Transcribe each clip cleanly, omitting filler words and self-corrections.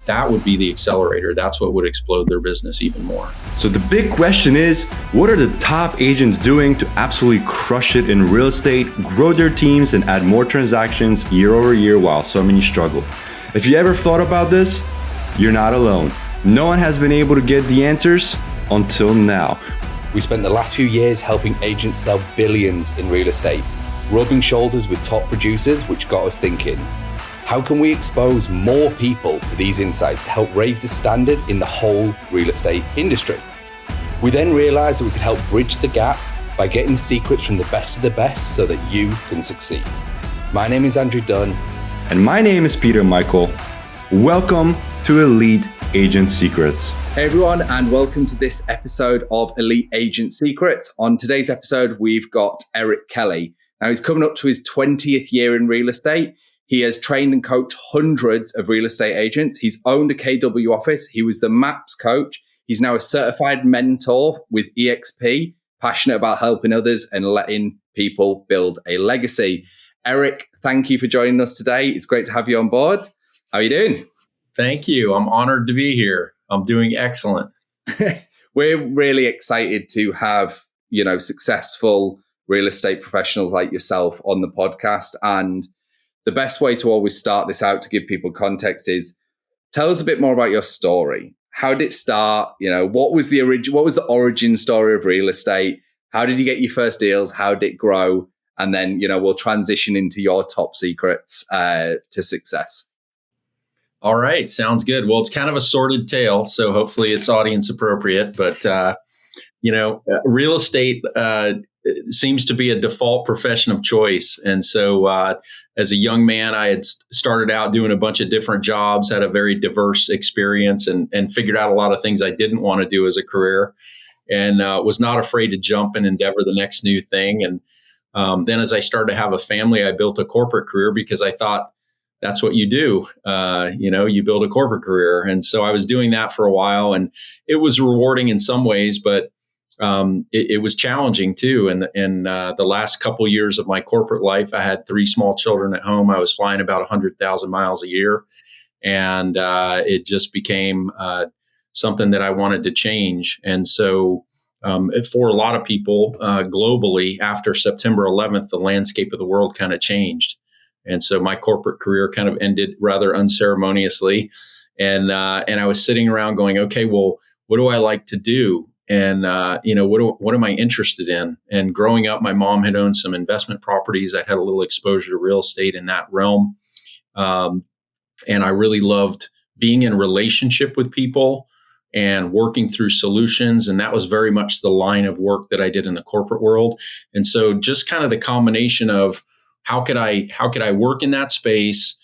that would be the accelerator. That's what would explode their business even more. So the big question is, what are the top agents doing to absolutely crush it in real estate, grow their teams, and add more transactions year over year while so many struggle? If you ever thought about this, you're not alone. No one has been able to get the answers until now. We spent the last few years helping agents sell billions in real estate, rubbing shoulders with top producers, which got us thinking, how can we expose more people to these insights to help raise the standard in the whole real estate industry? We then realized that we could help bridge the gap by getting the secrets from the best of the best so that you can succeed. My name is Andrew Dunn. And my name is Peter Michael. Welcome to Elite Agent Secrets. Hey everyone, and welcome to this episode of Elite Agent Secrets. On today's episode, we've got Erik Kelly. Now, he's coming up to his 20th year in real estate. He has trained and coached hundreds of real estate agents. He's owned a KW office. He was the MAPS coach. He's now a certified mentor with EXP, passionate about helping others and letting people build a legacy. Erik, thank you for joining us today. It's great to have you on board. How are you doing? Thank you. I'm honored to be here. I'm doing excellent. We're really excited to have, successful real estate professionals like yourself on the podcast. And the best way to always start this out to give people context is tell us a bit more about your story. How did it start? What was the origin story of real estate? How did you get your first deals? How did it grow? And then, we'll transition into your top secrets to success. All right. Sounds good. Well, it's kind of a sordid tale, so hopefully it's audience appropriate. But, real estate seems to be a default profession of choice. And so as a young man, I had started out doing a bunch of different jobs, had a very diverse experience and figured out a lot of things I didn't want to do as a career and was not afraid to jump and endeavor the next new thing. And then as I started to have a family, I built a corporate career because I thought, that's what you do. You build a corporate career. And so I was doing that for a while and it was rewarding in some ways, but it was challenging too. And the last couple of years of my corporate life, I had 3 small children at home. I was flying about 100,000 miles a year. And it just became something that I wanted to change. And so for a lot of people globally, after September 11th, the landscape of the world kind of changed. And so my corporate career kind of ended rather unceremoniously. And I was sitting around going, okay, well, what do I like to do? And, what am I interested in? And growing up, my mom had owned some investment properties. I had a little exposure to real estate in that realm. And I really loved being in relationship with people and working through solutions. And that was very much the line of work that I did in the corporate world. And so just kind of the combination of how could I work in that space,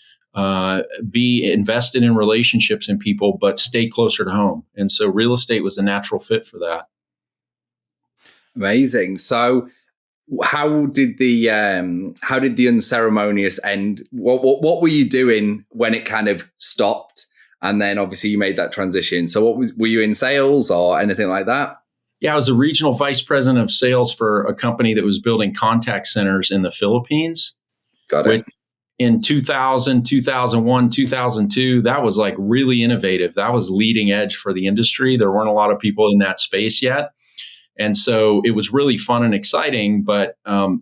be invested in relationships and people, but stay closer to home? And so real estate was a natural fit for that. Amazing. So how did the unceremonious end? What were you doing when it kind of stopped? And then obviously you made that transition. So were you in sales or anything like that? Yeah, I was a regional vice president of sales for a company that was building contact centers in the Philippines. Got it. In 2000, 2001, 2002, that was like really innovative. That was leading edge for the industry. There weren't a lot of people in that space yet. And so it was really fun and exciting, but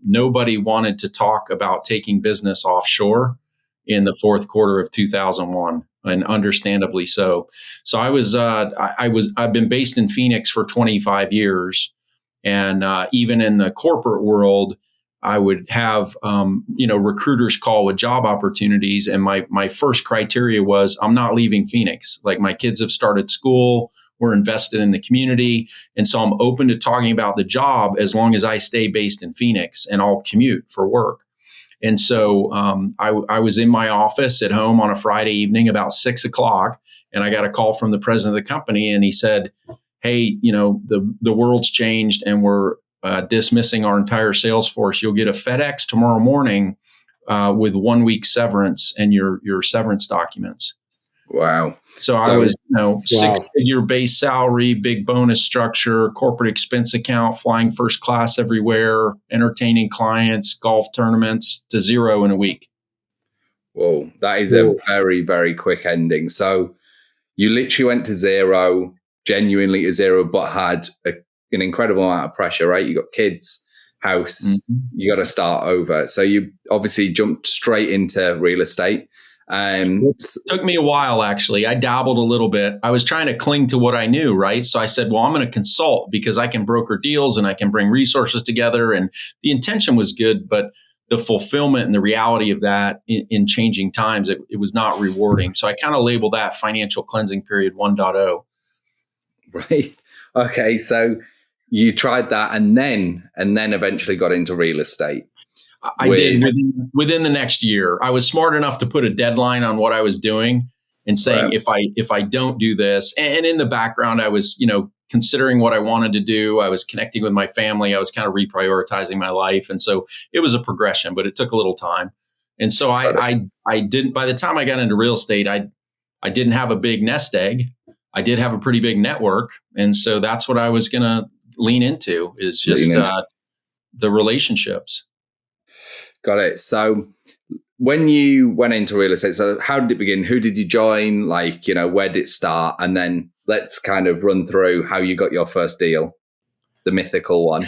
nobody wanted to talk about taking business offshore in the fourth quarter of 2001. And understandably so. So I've been based in Phoenix for 25 years. And even in the corporate world, I would have, recruiters call with job opportunities. And my first criteria was I'm not leaving Phoenix. Like my kids have started school, we're invested in the community. And so I'm open to talking about the job as long as I stay based in Phoenix and I'll commute for work. And so I was in my office at home on a Friday evening about 6:00, and I got a call from the president of the company, and he said, "Hey, the world's changed, and we're dismissing our entire sales force. You'll get a FedEx tomorrow morning with 1 week severance and your severance documents." Wow. So I was, 6-figure base salary, big bonus structure, corporate expense account, flying first class everywhere, entertaining clients, golf tournaments, to zero in a week. Whoa, that is a very, very quick ending. So You literally went to zero, genuinely to zero, but had an incredible amount of pressure, right? You got kids, house, you got to start over. So you obviously jumped straight into real estate. It took me a while, actually. I dabbled a little bit. I was trying to cling to what I knew, right? So I said, well, I'm going to consult because I can broker deals and I can bring resources together. And the intention was good, but the fulfillment and the reality of that in changing times, it was not rewarding. So I kind of labeled that financial cleansing period 1.0. Right. Okay. So you tried that and then eventually got into real estate. I did within the next year. I was smart enough to put a deadline on what I was doing and saying, if I don't do this, and in the background, I was, considering what I wanted to do. I was connecting with my family. I was kind of reprioritizing my life. And so it was a progression, but it took a little time. And so I didn't, by the time I got into real estate, I didn't have a big nest egg. I did have a pretty big network. And so that's what I was going to lean into, is just the relationships. Got it. So when you went into real estate, so how did it begin? Who did you join? Where did it start? And then let's kind of run through how you got your first deal, the mythical one.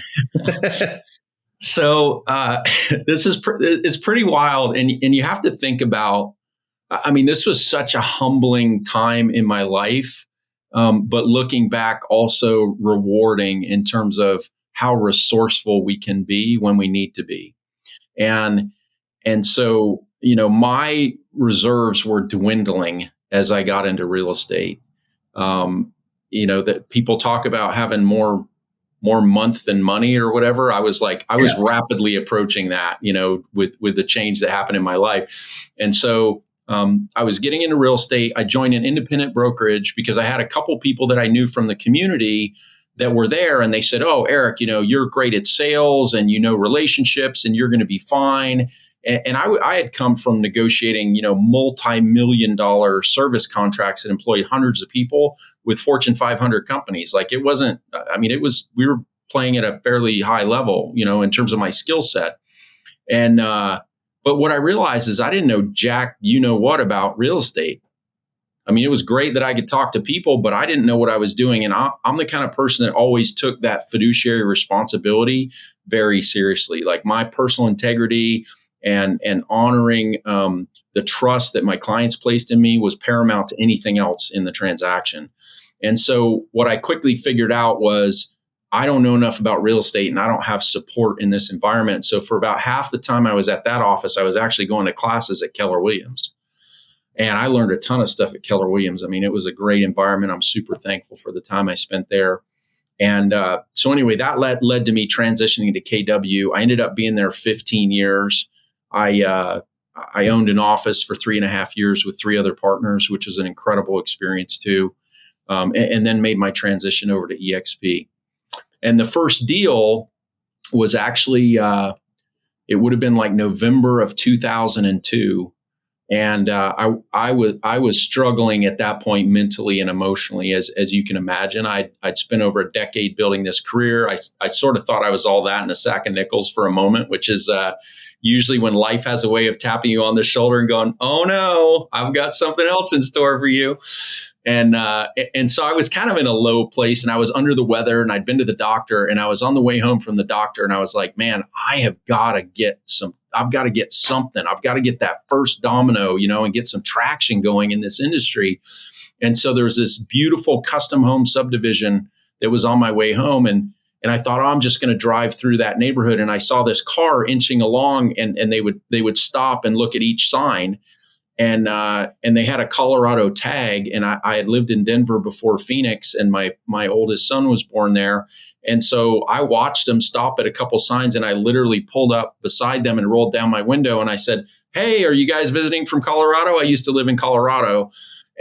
So it's pretty wild. And you have to think about, this was such a humbling time in my life, but looking back, also rewarding in terms of how resourceful we can be when we need to be. And so, my reserves were dwindling as I got into real estate. That people talk about having more month than money or whatever. I was rapidly approaching that, with the change that happened in my life. And so I was getting into real estate. I joined an independent brokerage because I had a couple people that I knew from the community that were there, and they said, "Oh, Erik, you're great at sales and relationships, and you're going to be fine." And I had come from negotiating, multi-million-dollar service contracts that employed hundreds of people with Fortune 500 companies. It wasn't. We were playing at a fairly high level, in terms of my skill set. And but what I realized is I didn't know jack what about real estate. It was great that I could talk to people, but I didn't know what I was doing. And I'm the kind of person that always took that fiduciary responsibility very seriously. Like my personal integrity and honoring the trust that my clients placed in me was paramount to anything else in the transaction. And so what I quickly figured out was I don't know enough about real estate and I don't have support in this environment. So for about half the time I was at that office, I was actually going to classes at Keller Williams. And I learned a ton of stuff at Keller Williams. It was a great environment. I'm super thankful for the time I spent there. And so anyway, that led to me transitioning to KW. I ended up being there 15 years. I owned an office for 3.5 years with 3 other partners, which was an incredible experience too. And then made my transition over to EXP. And the first deal was actually, it would have been like November of 2002. And I was struggling at that point mentally and emotionally, as you can imagine. I'd spent over a decade building this career. I sort of thought I was all that in a sack of nickels for a moment, which is usually when life has a way of tapping you on the shoulder and going, "Oh no, I've got something else in store for you." And so I was kind of in a low place and I was under the weather and I'd been to the doctor and I was on the way home from the doctor and I was like, man, I've got to get something. I've got to get that first domino, and get some traction going in this industry. And so there was this beautiful custom home subdivision that was on my way home. And I thought, I'm just going to drive through that neighborhood. And I saw this car inching along and they would stop and look at each sign. And they had a Colorado tag. And I had lived in Denver before Phoenix and my oldest son was born there. And so I watched them stop at a couple signs and I literally pulled up beside them and rolled down my window. And I said, "Hey, are you guys visiting from Colorado? I used to live in Colorado."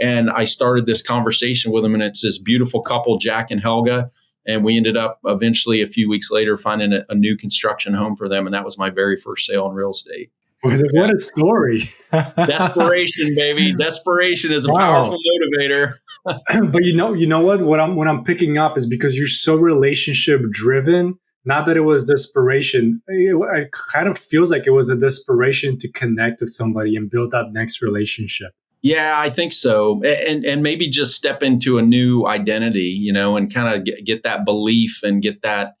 And I started this conversation with them. And it's this beautiful couple, Jack and Helga. And we ended up eventually a few weeks later finding a new construction home for them. And that was my very first sale in real estate. What a story. Desperation, baby. Desperation is a powerful motivator. But you know what I'm picking up is because you're so relationship driven, not that it was desperation. It kind of feels like it was a desperation to connect with somebody and build that next relationship. Yeah, I think so. And maybe just step into a new identity, and kind of get that belief and get that,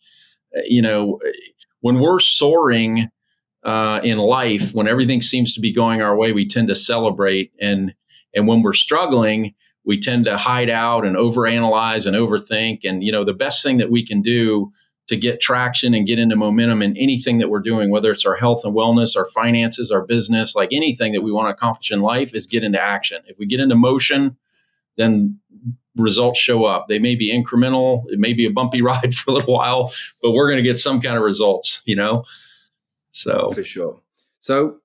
when we're soaring in life, when everything seems to be going our way, we tend to celebrate. And when we're struggling, we tend to hide out and overanalyze and overthink. And, the best thing that we can do to get traction and get into momentum in anything that we're doing, whether it's our health and wellness, our finances, our business, like anything that we want to accomplish in life, is get into action. If we get into motion, then results show up. They may be incremental. It may be a bumpy ride for a little while, but we're going to get some kind of results, So for sure. So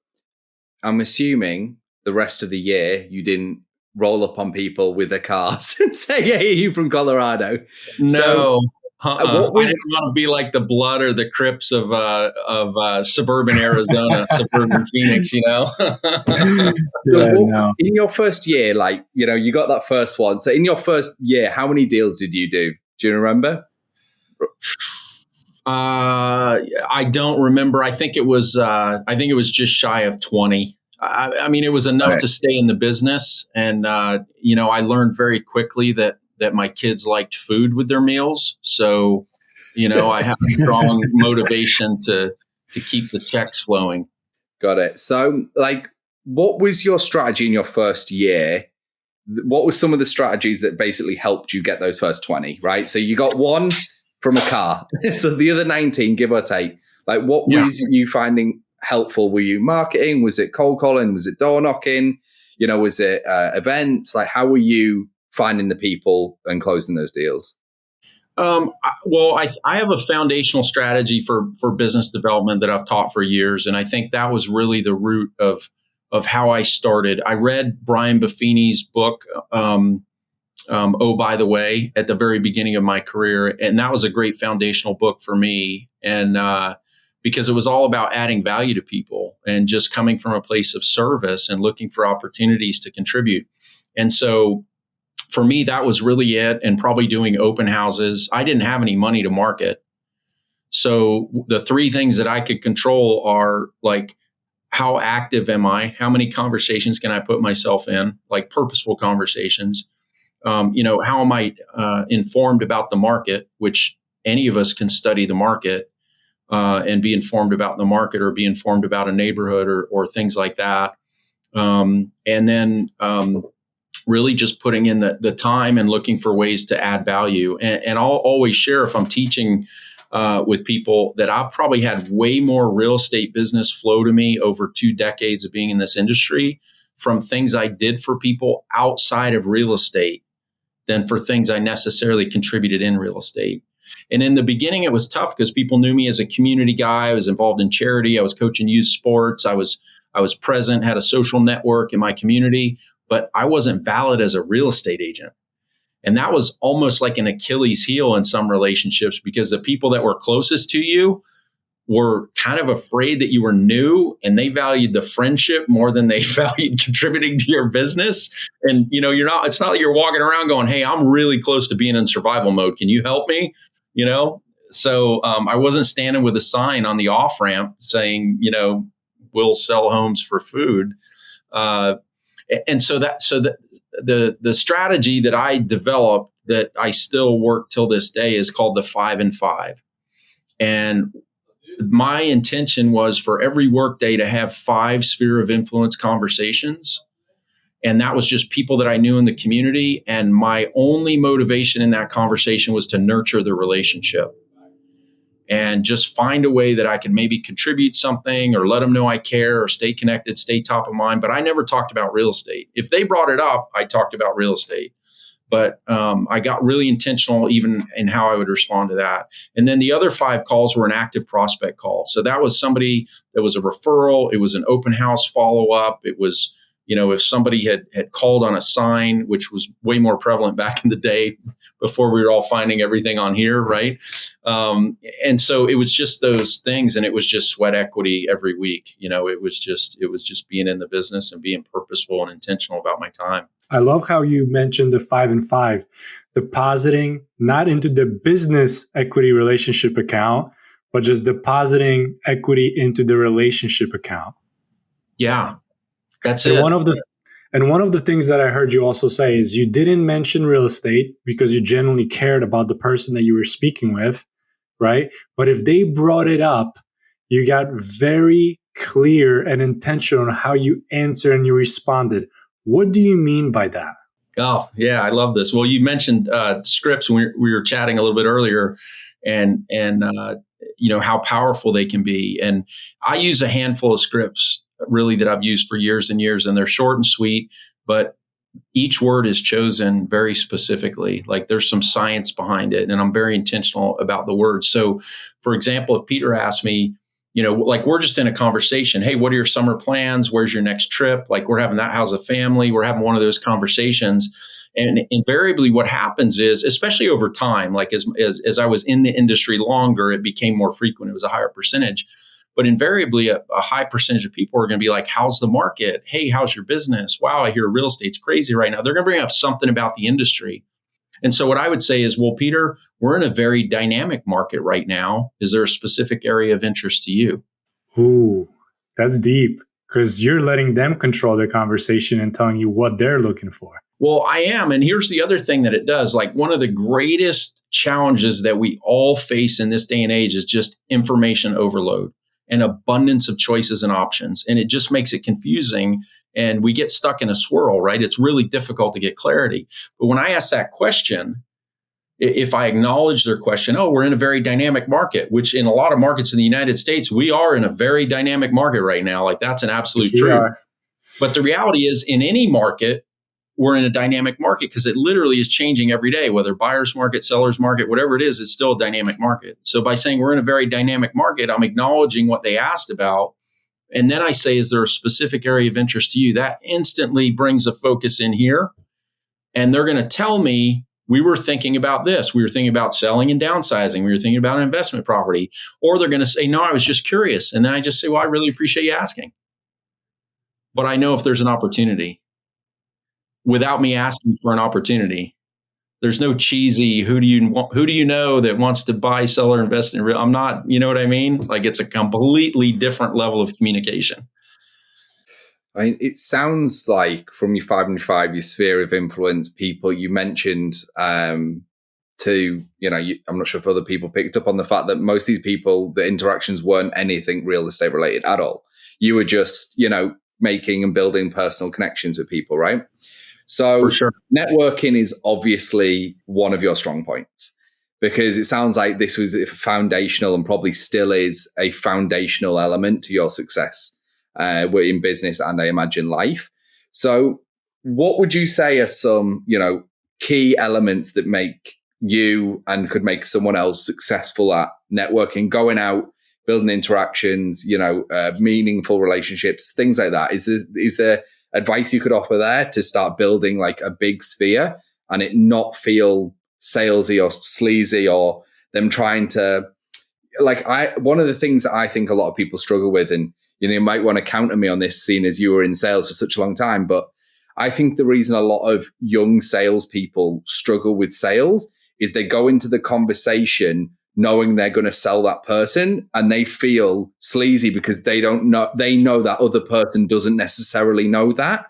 I'm assuming the rest of the year you didn't roll up on people with their cars and say, "Hey, you from Colorado?" No. So, I didn't want to be like the Blood or the Crips of suburban Arizona, suburban Phoenix, In your first year, you got that first one. So in your first year, how many deals did you do? Do you remember? I don't remember. I think it was just shy of 20. I mean, it was enough to stay in the business. And, I learned very quickly that my kids liked food with their meals. So, I have a strong motivation to keep the checks flowing. Got it. So what was your strategy in your first year? What were some of the strategies that basically helped you get those first 20, right? So you got one from a car. So the other 19, give or take, what was you finding helpful? Were you marketing? Was it cold calling? Was it door knocking? Was it events? How were you finding the people and closing those deals? Well, I have a foundational strategy for business development that I've taught for years. And I think that was really the root of how I started. I read Brian Buffini's book, Oh, by the way, at the very beginning of my career. And that was a great foundational book for me. And because it was all about adding value to people and just coming from a place of service and looking for opportunities to contribute. And so for me, that was really it. And probably doing open houses. I didn't have any money to market. So the three things that I could control are how active am I? How many conversations can I put myself in? Purposeful conversations. How am I informed about the market, which any of us can study the market and be informed about the market or be informed about a neighborhood or things like that. And then really just putting in the time and looking for ways to add value. And I'll always share, if I'm teaching with people, that I've probably had way more real estate business flow to me over 2 decades of being in this industry from things I did for people outside of real estate than for things I necessarily contributed in real estate. And in the beginning, it was tough because people knew me as a community guy. I was involved in charity. I was coaching youth sports. I was present, had a social network in my community, but I wasn't valid as a real estate agent. And that was almost like an Achilles heel in some relationships, because the people that were closest to you were kind of afraid that you were new, and they valued the friendship more than they valued contributing to your business. And, it's not like you're walking around going, "Hey, I'm really close to being in survival mode. Can you help me?" So I wasn't standing with a sign on the off ramp saying, "We'll sell homes for food." And so the strategy that I developed that I still work till this day is called the 5 and 5. And my intention was for every workday to have 5 sphere of influence conversations. And that was just people that I knew in the community. And my only motivation in that conversation was to nurture the relationship and just find a way that I could maybe contribute something or let them know I care or stay connected, stay top of mind. But I never talked about real estate. If they brought it up, I talked about real estate. But I got really intentional even in how I would respond to that. And then the other 5 calls were an active prospect call. So that was somebody that was a referral. It was an open house follow-up. It was, if somebody had called on a sign, which was way more prevalent back in the day before we were all finding everything on here, right? And so it was just those things, and it was just sweat equity every week. It was just being in the business and being purposeful and intentional about my time. I love how you mentioned the 5 and 5, depositing not into the business equity relationship account, but just depositing equity into the relationship account. Yeah, that's it. And one of the things that I heard you also say is you didn't mention real estate because you genuinely cared about the person that you were speaking with, right? But if they brought it up, you got very clear and intentional on how you answered and you responded. What do you mean by that? Oh, yeah, I love this. Well, you mentioned scripts. We were chatting a little bit earlier, and how powerful they can be. And I use a handful of scripts really that I've used for years and years, and they're short and sweet, but each word is chosen very specifically. Like there's some science behind it, and I'm very intentional about the words. So, for example, if Peter asked me, like we're just in a conversation, hey, what are your summer plans? Where's your next trip? Like we're having that, how's a family? We're having one of those conversations. And invariably what happens is, especially over time, like as I was in the industry longer, it became more frequent. It was a higher percentage. But invariably, a high percentage of people are going to be like, how's the market? Hey, how's your business? Wow, I hear real estate's crazy right now. They're going to bring up something about the industry. And so what I would say is, well, Peter, we're in a very dynamic market right now. Is there a specific area of interest to you? Ooh, that's deep, because you're letting them control the conversation and telling you what they're looking for. Well, I am. And here's the other thing that it does. Like one of the greatest challenges that we all face in this day and age is just information overload and abundance of choices and options. And it just makes it confusing. And we get stuck in a swirl, right? It's really difficult to get clarity. But when I ask that question, if I acknowledge their question, oh, we're in a very dynamic market, which in a lot of markets in the United States, we are in a very dynamic market right now. Like that's an absolute truth. But the reality is in any market, we're in a dynamic market because it literally is changing every day, whether buyer's market, seller's market, whatever it is, it's still a dynamic market. So by saying we're in a very dynamic market, I'm acknowledging what they asked about. And then I say, is there a specific area of interest to you? That instantly brings a focus in here. And they're going to tell me, we were thinking about this. We were thinking about selling and downsizing. We were thinking about an investment property. Or they're going to say, no, I was just curious. And then I just say, well, I really appreciate you asking. But I know if there's an opportunity. Without me asking for an opportunity, there's no cheesy, who do you know that wants to buy, sell, or invest in real? I'm not, you know what I mean? Like it's a completely different level of communication. I mean, it sounds like from your 505, your sphere of influence, people you mentioned I'm not sure if other people picked up on the fact that most of these people, the interactions weren't anything real estate related at all. You were just, making and building personal connections with people, right? So for sure. Networking is obviously one of your strong points because it sounds like this was a foundational and probably still is a foundational element to your success in business and I imagine life. So what would you say are some, key elements that make you and could make someone else successful at networking, going out, building interactions, meaningful relationships, things like that? Is there advice you could offer there to start building like a big sphere and it not feel salesy or sleazy or them trying to one of the things that I think a lot of people struggle with, and you might want to counter me on this seeing as you were in sales for such a long time, but I think the reason a lot of young salespeople struggle with sales is they go into the conversation knowing they're going to sell that person and they feel sleazy because they know that other person doesn't necessarily know that.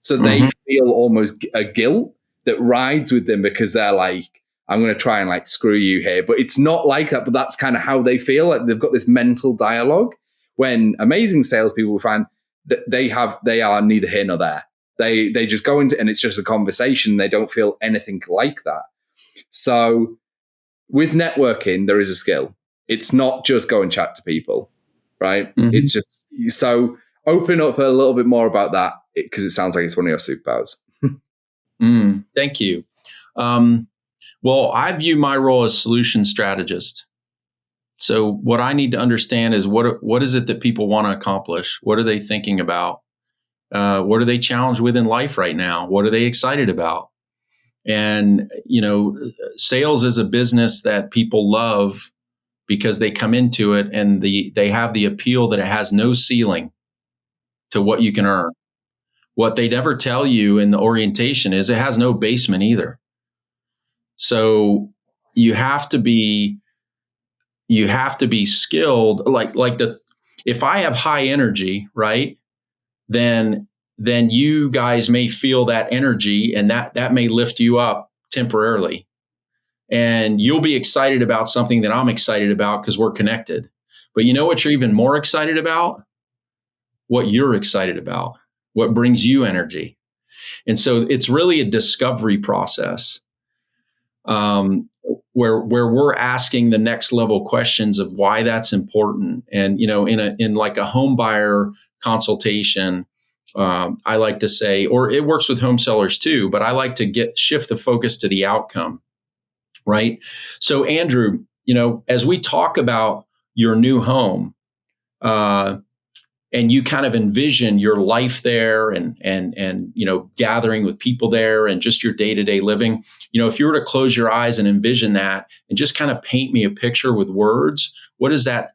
So they feel almost a guilt that rides with them because they're like, I'm going to try and like screw you here. But it's not like that, but that's kind of how they feel. Like they've got this mental dialogue when amazing salespeople find that they are neither here nor there. They just go into, and it's just a conversation. They don't feel anything like that. So with networking, there is a skill. It's not just go and chat to people, right? It's just, so open up a little bit more about that because it sounds like it's one of your superpowers. Thank you. Well, I view my role as solution strategist. So what I need to understand is what is it that people want to accomplish? What are they thinking about? What are they challenged with in life right now? What are they excited about? And, sales is a business that people love because they come into it and they have the appeal that it has no ceiling to what you can earn. What they never tell you in the orientation is it has no basement either. So you have to be skilled. If I have high energy, right, then then you guys may feel that energy, and that may lift you up temporarily. And you'll be excited about something that I'm excited about because we're connected. But you know what you're even more excited about? What you're excited about, what brings you energy. And so it's really a discovery process, where we're asking the next level questions of why that's important. And, in like a home buyer consultation, I like to say, or it works with home sellers too, but I like to shift the focus to the outcome, right? So Andrew, as we talk about your new home, and you kind of envision your life there and gathering with people there and just your day-to-day living, if you were to close your eyes and envision that and just kind of paint me a picture with words, what does that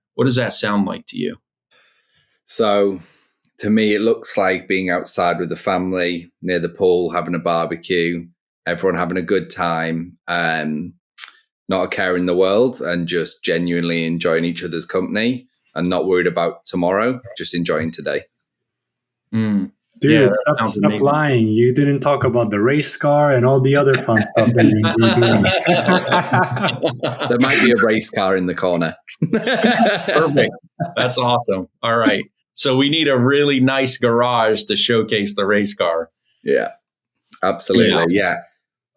sound like to you? So to me, it looks like being outside with the family near the pool, having a barbecue, everyone having a good time, not a care in the world, and just genuinely enjoying each other's company and not worried about tomorrow, just enjoying today. Dude, yeah, stop lying. You didn't talk about the race car and all the other fun stuff that you're doing. There might be a race car in the corner. Perfect. That's awesome. All right. So we need a really nice garage to showcase the race car. Yeah, absolutely. Yeah.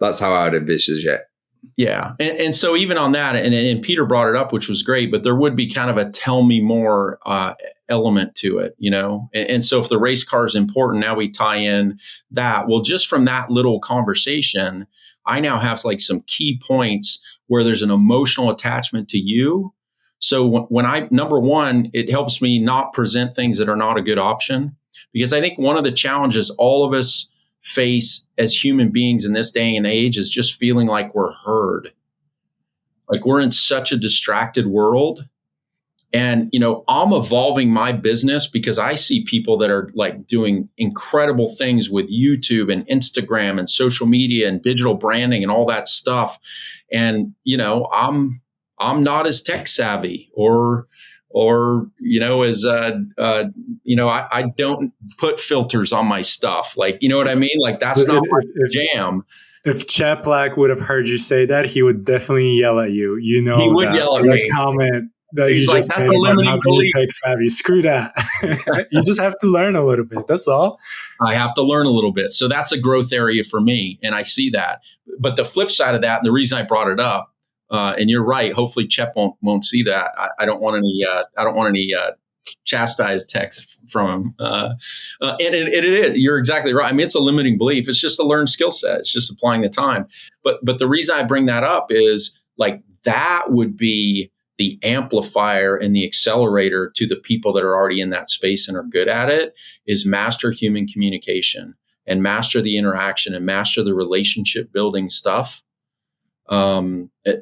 That's how I would envisage it. Yeah. And so even on that, and Peter brought it up, which was great, but there would be kind of a tell me more element to it, And so if the race car is important, now we tie in that. Well, just from that little conversation, I now have like some key points where there's an emotional attachment to you. So when number one, it helps me not present things that are not a good option, because I think one of the challenges all of us face as human beings in this day and age is just feeling like we're heard. Like we're in such a distracted world. And, I'm evolving my business because I see people that are like doing incredible things with YouTube and Instagram and social media and digital branding and all that stuff. And, I'm not as tech savvy or as I don't put filters on my stuff. Like, you know what I mean? Like that's not my jam. If Cheplack would have heard you say that, he would definitely yell at you. He would yell at me. Comment that he's like, that's a limiting belief. Tech savvy. Screw that. You just have to learn a little bit. That's all. I have to learn a little bit. So that's a growth area for me. And I see that. But the flip side of that, and the reason I brought it up, and you're right. Hopefully, Chep won't see that. I don't want any chastised text from him. And it is. You're exactly right. I mean, it's a limiting belief. It's just a learned skill set. It's just applying the time. But the reason I bring that up is like that would be the amplifier and the accelerator to the people that are already in that space and are good at it. Is master human communication and master the interaction and master the relationship building stuff.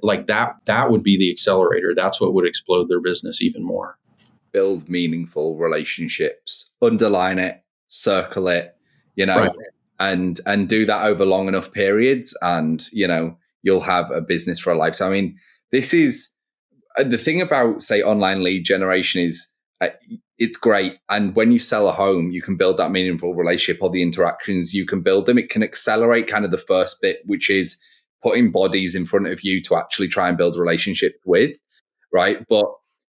Like that would be the accelerator. That's what would explode their business even more. Build meaningful relationships, underline it, circle it, right. and do that over long enough periods. And, you'll have a business for a lifetime. I mean, this is the thing about, say, online lead generation is it's great. And when you sell a home, you can build that meaningful relationship, or the interactions, you can build them. It can accelerate kind of the first bit, which is putting bodies in front of you to actually try and build a relationship with, right? But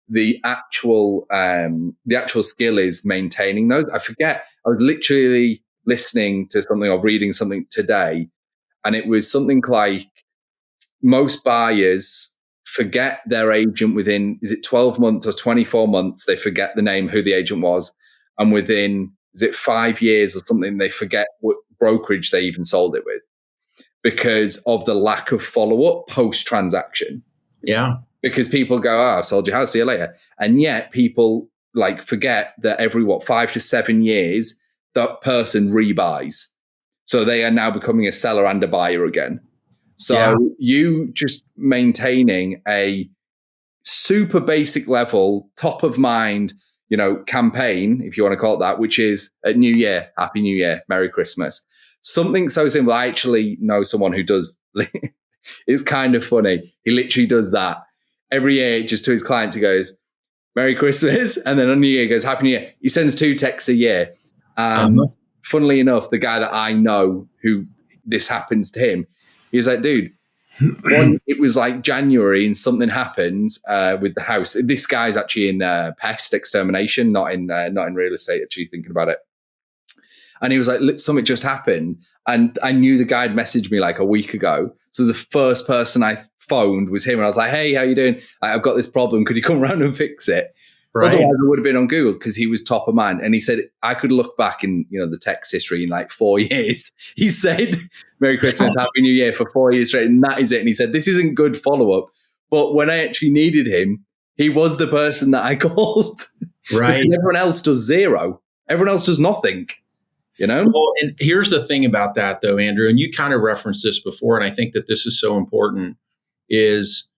the actual skill is maintaining those. I forget, I was literally listening to something or reading something today, and it was something like most buyers forget their agent within, is it 12 months or 24 months, they forget the name, who the agent was. And within, is it 5 years or something, they forget what brokerage they even sold it with, because of the lack of follow-up post-transaction. Yeah. Because people go, I've sold your house, see you later. And yet people like forget that every 5 to 7 years, that person rebuys. So they are now becoming a seller and a buyer again. So you just maintaining a super basic level, top of mind, campaign, if you want to call it that, which is at New Year, Happy New Year, Merry Christmas. Something so simple. I actually know someone who does. It's kind of funny. He literally does that every year, just to his clients. He goes, Merry Christmas. And then on New Year, he goes, Happy New Year. He sends 2 texts a year. funnily enough, the guy that I know who this happens to him, he was like, dude, it was like January and something happened with the house. This guy's actually in pest extermination, not in real estate, actually, thinking about it. And he was like, something just happened. And I knew the guy had messaged me like a week ago. So the first person I phoned was him. And I was like, hey, how you doing? I've got this problem. Could you come around and fix it? Right. Otherwise, I would have been on Google because he was top of mind. And he said, I could look back in, the text history in like 4 years. He said, Merry Christmas, Happy New Year for 4 years straight. And that is it. And he said, this isn't good follow-up. But when I actually needed him, he was the person that I called. Right. Everyone else does zero. Everyone else does nothing. Well, and here's the thing about that, though, Andrew, and you kind of referenced this before, and I think that this is so important, is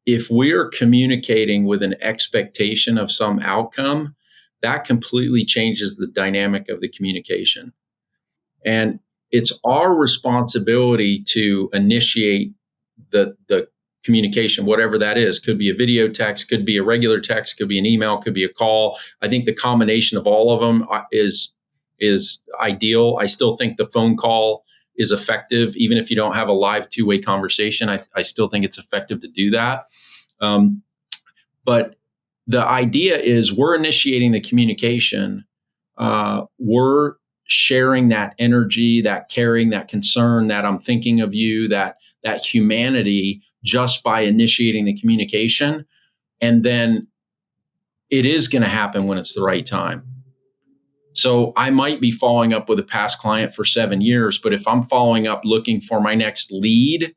if we're communicating with an expectation of some outcome, that completely changes the dynamic of the communication. And it's our responsibility to initiate the communication, whatever that is. Could be a video text, could be a regular text, could be an email, could be a call. I think the combination of all of them is ideal. I still think the phone call is effective, even if you don't have a live two-way conversation. I still think it's effective to do that. But the idea is we're initiating the communication. We're sharing that energy, that caring, that concern, that I'm thinking of you, that humanity just by initiating the communication. And then it is going to happen when it's the right time. So I might be following up with a past client for 7 years, but if I'm following up looking for my next lead,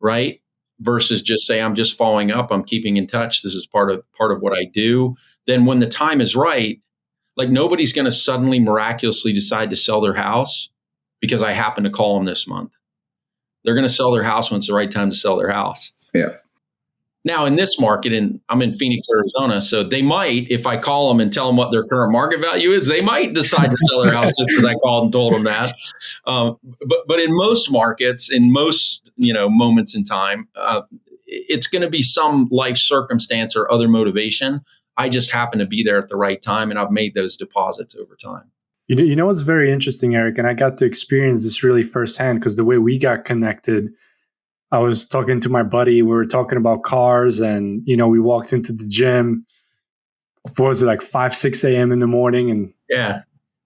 right, versus just say I'm just following up, I'm keeping in touch, this is part of what I do, then when the time is right, like nobody's going to suddenly miraculously decide to sell their house because I happen to call them this month. They're going to sell their house when it's the right time to sell their house. Yeah. Now, in this market, and I'm in Phoenix, Arizona, so they might, if I call them and tell them what their current market value is, they might decide to sell their house just because I called and told them that. But in most markets, in most moments in time, it's going to be some life circumstance or other motivation. I just happen to be there at the right time, and I've made those deposits over time. You know what's very interesting, Erik, and I got to experience this really firsthand because the way we got connected, I was talking to my buddy. We were talking about cars, and we walked into the gym. What was it, like 5, 6 a.m. in the morning? And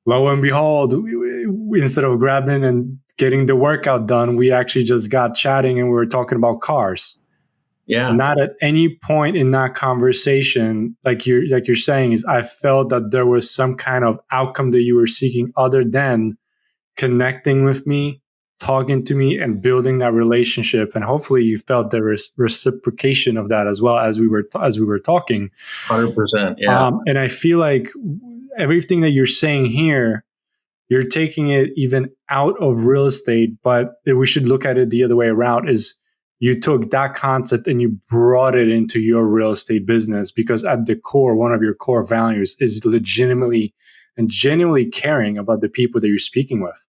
lo and behold, we instead of grabbing and getting the workout done, we actually just got chatting and we were talking about cars. Yeah. Not at any point in that conversation, like you're saying, is I felt that there was some kind of outcome that you were seeking other than connecting with me, talking to me, and building that relationship. And hopefully you felt there was reciprocation of that as well as we were talking. 100%. Yeah. And I feel like everything that you're saying here, you're taking it even out of real estate, but we should look at it the other way around, is you took that concept and you brought it into your real estate business, because at the core, one of your core values is legitimately and genuinely caring about the people that you're speaking with.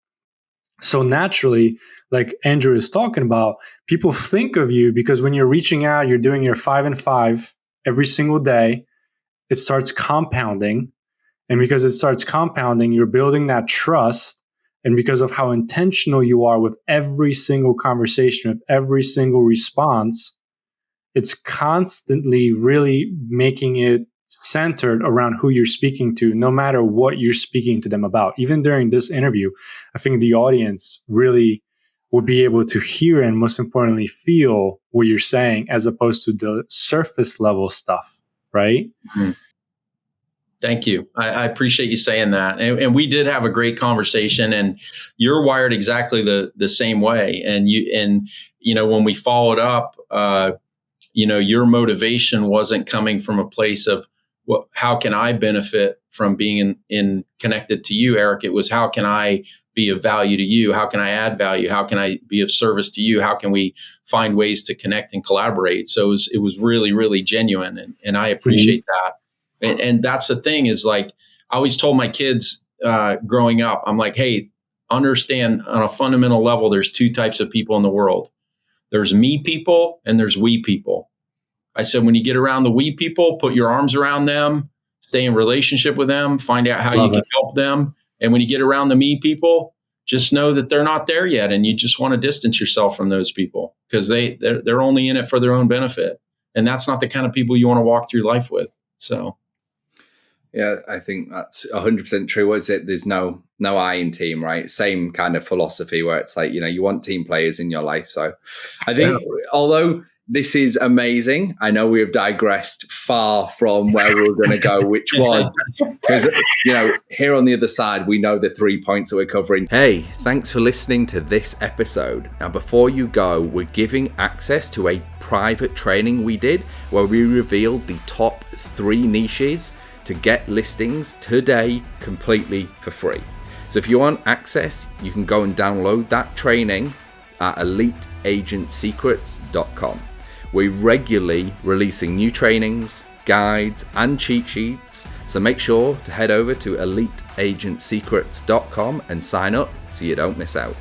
So naturally, like Andrew is talking about, people think of you because when you're reaching out, you're doing your 5 and 5 every single day. It starts compounding. And because it starts compounding, you're building that trust. And because of how intentional you are with every single conversation, with every single response, it's constantly really making it centered around who you're speaking to, no matter what you're speaking to them about. Even during this interview, I think the audience really will be able to hear and, most importantly, feel what you're saying, as opposed to the surface level stuff, right? Mm-hmm. Thank you. I appreciate you saying that. And we did have a great conversation, and you're wired exactly the same way. And when we followed up, your motivation wasn't coming from a place of, well, how can I benefit from being in connected to you, Erik? It was, how can I be of value to you? How can I add value? How can I be of service to you? How can we find ways to connect and collaborate? So it was really, really genuine. And I appreciate that. And that's the thing, is like, I always told my kids growing up, I'm like, hey, understand on a fundamental level, there's 2 types of people in the world. There's me people and there's we people. I said, when you get around the we people, put your arms around them, stay in relationship with them, find out how you can help them. And when you get around the me people, just know that they're not there yet. And you just want to distance yourself from those people because they're only in it for their own benefit. And that's not the kind of people you want to walk through life with. So. Yeah, I think that's 100% true. What is it? There's no I in team, right? Same kind of philosophy where it's like, you want team players in your life. So I think although this is amazing, I know we have digressed far from where we were going to go, which was, because, here on the other side, we know the 3 points that we're covering. Hey, thanks for listening to this episode. Now, before you go, we're giving access to a private training we did where we revealed the top 3 niches to get listings today completely for free. So if you want access, you can go and download that training at eliteagentsecrets.com. We're regularly releasing new trainings, guides, and cheat sheets, so make sure to head over to eliteagentsecrets.com and sign up so you don't miss out.